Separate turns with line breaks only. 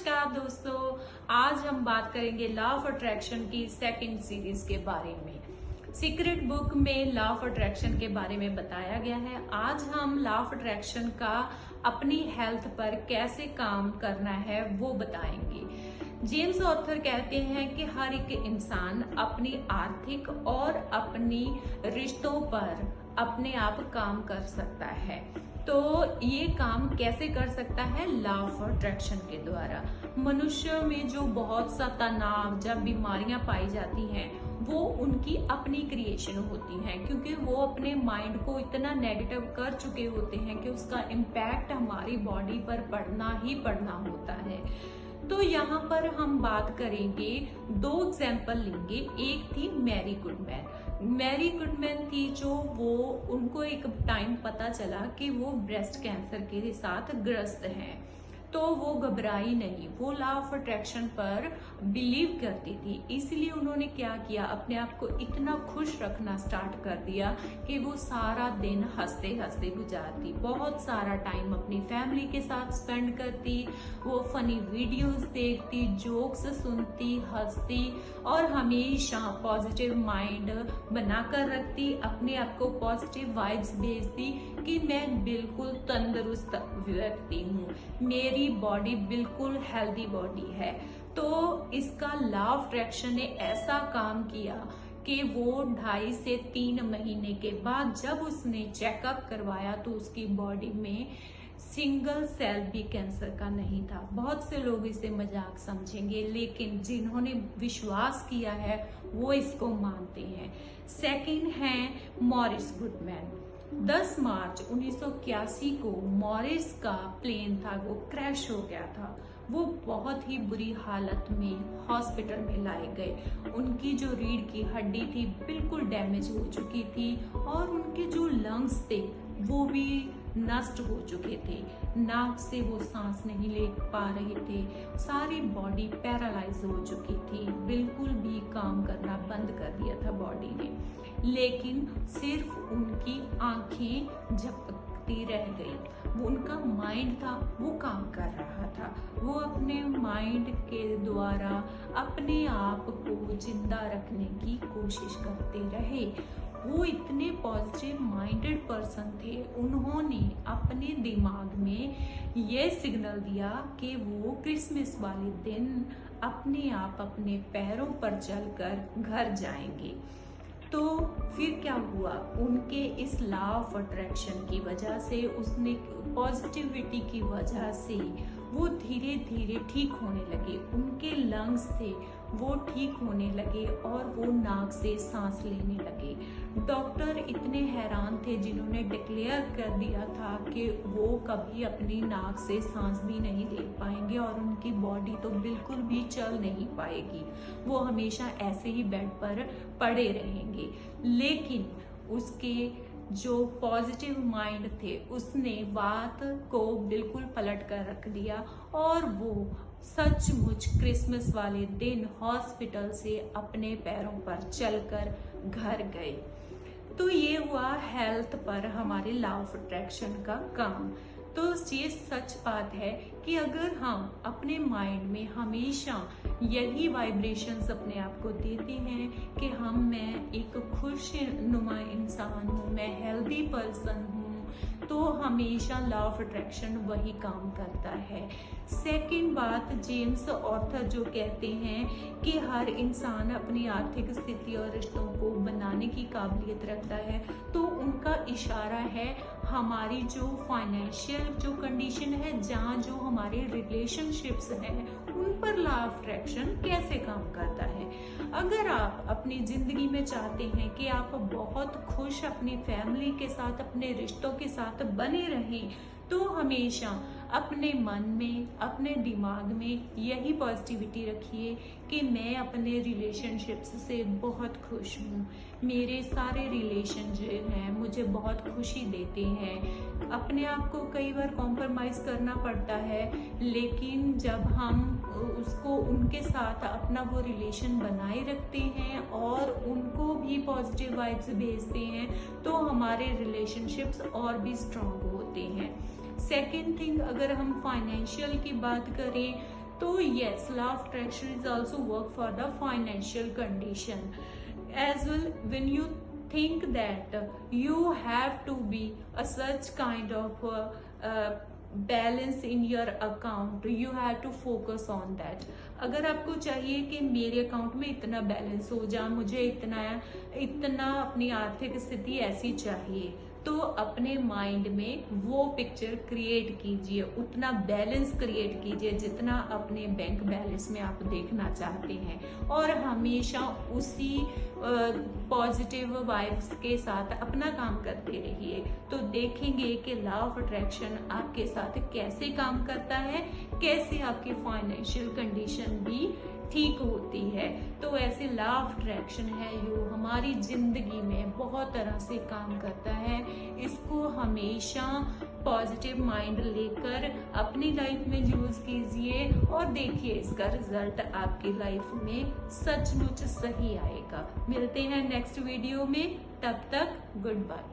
नमस्कार दोस्तों, आज हम बात करेंगे लॉ ऑफ अट्रैक्शन की सेकंड सीरीज के बारे में। सीक्रेट बुक में लॉ ऑफ अट्रैक्शन के बारे में बताया गया है। आज हम लॉ ऑफ अट्रैक्शन का अपनी हेल्थ पर कैसे काम करना है वो बताएंगे। जेम्स ऑर्थर कहते हैं कि हर एक इंसान अपनी आर्थिक और अपनी रिश्तों पर अपने आप काम कर सकता है। तो ये काम कैसे कर सकता है? लॉ ऑफ अट्रैक्शन के द्वारा। मनुष्य में जो बहुत सा तनाव, जब बीमारियां पाई जाती हैं, वो उनकी अपनी क्रिएशन होती हैं, क्योंकि वो अपने माइंड को इतना नेगेटिव कर चुके होते हैं कि उसका इम्पैक्ट हमारी बॉडी पर पड़ना ही पड़ना होता है। तो यहाँ पर हम बात करेंगे, दो एग्जाम्पल लेंगे। एक थी मैरी गुडमैन। मैरी गुडमैन थी जो उनको एक टाइम पता चला कि वो ब्रेस्ट कैंसर के साथ ग्रस्त हैं, तो वो घबराई नहीं, वो लॉ ऑफ अट्रैक्शन पर बिलीव करती थी। इसलिए उन्होंने क्या किया, अपने आप को इतना खुश रखना स्टार्ट कर दिया कि वो सारा दिन हंसते हंसते गुजारती, बहुत सारा टाइम अपनी फैमिली के साथ स्पेंड करती, वो फनी वीडियोस देखती, जोक्स सुनती, हंसती और हमेशा पॉजिटिव माइंड बनाकर रखती, अपने आप को पॉजिटिव वाइब्स भेजती कि मैं बिल्कुल तंदुरुस्त व्यक्ति हूँ, मेरी बॉडी बिल्कुल हेल्दी बॉडी है। तो इसका लॉ ऑफ अट्रैक्शन ने ऐसा काम किया कि वो 2.5 से 3 महीने के बाद जब उसने चेकअप करवाया तो उसकी बॉडी में सिंगल सेल भी कैंसर का नहीं था। बहुत से लोग इसे मजाक समझेंगे, लेकिन जिन्होंने विश्वास किया है वो इसको मानते हैं। सेकंड है मॉरिस गुडमैन। 10 मार्च 1981 को मॉरिस का प्लेन था, वो क्रैश हो गया था। वो बहुत ही बुरी हालत में हॉस्पिटल में लाए गए। उनकी जो रीढ़ की हड्डी थी बिल्कुल डैमेज हो चुकी थी और उनके जो लंग्स थे वो भी नष्ट हो चुके थे। नाक से वो सांस नहीं ले पा रहे थे, सारी बॉडी पैरालाइज हो चुकी थी, बिल्कुल भी काम करना बंद कर दिया था बॉडी ने। लेकिन सिर्फ उनकी आंखें झपकती रह गई, वो उनका माइंड था वो काम कर रहा था। वो अपने माइंड के द्वारा अपने आप को जिंदा रखने की कोशिश करते रहे। वो इतने पॉजिटिव माइंडेड पर्सन थे, उन्होंने अपने दिमाग में ये सिग्नल दिया कि वो क्रिसमस वाले दिन अपने आप अपने पैरों पर चलकर घर जाएंगे। तो फिर क्या हुआ, उनके इस लॉ ऑफ अट्रैक्शन की वजह से, उसने पॉजिटिविटी की वजह से वो धीरे धीरे ठीक होने लगे। उनके लंग्स थे वो ठीक होने लगे और वो नाक से सांस लेने लगे। डॉक्टर इतने हैरान थे, जिन्होंने डिक्लेयर कर दिया था कि वो कभी अपनी नाक से सांस भी नहीं ले पाएंगे और उनकी बॉडी तो बिल्कुल भी चल नहीं पाएगी, वो हमेशा ऐसे ही बेड पर पड़े रहेंगे। लेकिन उसके जो पॉजिटिव माइंड थे उसने बात को बिल्कुल पलट कर रख दिया और वो सचमुच क्रिसमस वाले दिन हॉस्पिटल से अपने पैरों पर चलकर घर गए। तो ये हुआ हेल्थ पर हमारे लॉ ऑफ अट्रैक्शन का काम। तो ये सच बात है कि अगर हम अपने माइंड में हमेशा यही वाइब्रेशंस अपने आप को देते हैं कि मैं एक खुश नुमा इंसान हूँ, मैं हेल्दी पर्सन हूँ, तो हमेशा लॉ ऑफ अट्रैक्शन वही काम करता है। सेकंड बात, जेम्स ऑर्थर जो कहते हैं कि हर इंसान अपनी आर्थिक स्थिति और रिश्तों को बनाने की काबिलियत रखता है, तो उनका इशारा है हमारी जो फाइनेंशियल जो कंडीशन है, जहाँ जो हमारे रिलेशनशिप्स हैं उन पर लॉ ऑफ अट्रैक्शन कैसे काम करता है। अगर आप अपनी जिंदगी में चाहते हैं कि आप बहुत खुश अपनी फैमिली के साथ, अपने रिश्तों के साथ बने रहें, तो हमेशा अपने मन में, अपने दिमाग में यही पॉजिटिविटी रखिए कि मैं अपने रिलेशनशिप्स से बहुत खुश हूँ, मेरे सारे रिलेशन जो हैं मुझे बहुत खुशी देते हैं। अपने आप को कई बार कॉम्प्रोमाइज़ करना पड़ता है, लेकिन जब हम उसको उनके साथ अपना वो रिलेशन बनाए रखते हैं और उनको भी पॉजिटिव वाइब्स भेजते हैं, तो हमारे रिलेशनशिप्स और भी स्ट्रॉन्ग होते हैं। सेकेंड थिंग, अगर हम फाइनेंशियल की बात करें तो yes, law of attraction is also work for the financial condition as well. When you think that you have to be a such kind of balance in your account, you have to focus on that. अगर आपको चाहिए कि मेरे account में इतना balance हो जाए, मुझे इतना अपनी आर्थिक स्थिति ऐसी चाहिए, तो अपने माइंड में वो पिक्चर क्रिएट कीजिए, उतना बैलेंस क्रिएट कीजिए जितना अपने बैंक बैलेंस में आप देखना चाहते हैं, और हमेशा उसी पॉजिटिव वाइब्स के साथ अपना काम करते रहिए। तो देखेंगे कि लॉ ऑफ अट्रैक्शन आपके साथ कैसे काम करता है, कैसे आपकी फाइनेंशियल कंडीशन भी ठीक होती है। तो ऐसे लॉ ऑफ अट्रैक्शन है जो हमारी जिंदगी में बहुत तरह से काम करता है। इसको हमेशा पॉजिटिव माइंड लेकर अपनी लाइफ में यूज कीजिए और देखिए इसका रिजल्ट आपकी लाइफ में सचमुच सही आएगा। मिलते हैं नेक्स्ट वीडियो में, तब तक गुड बाय।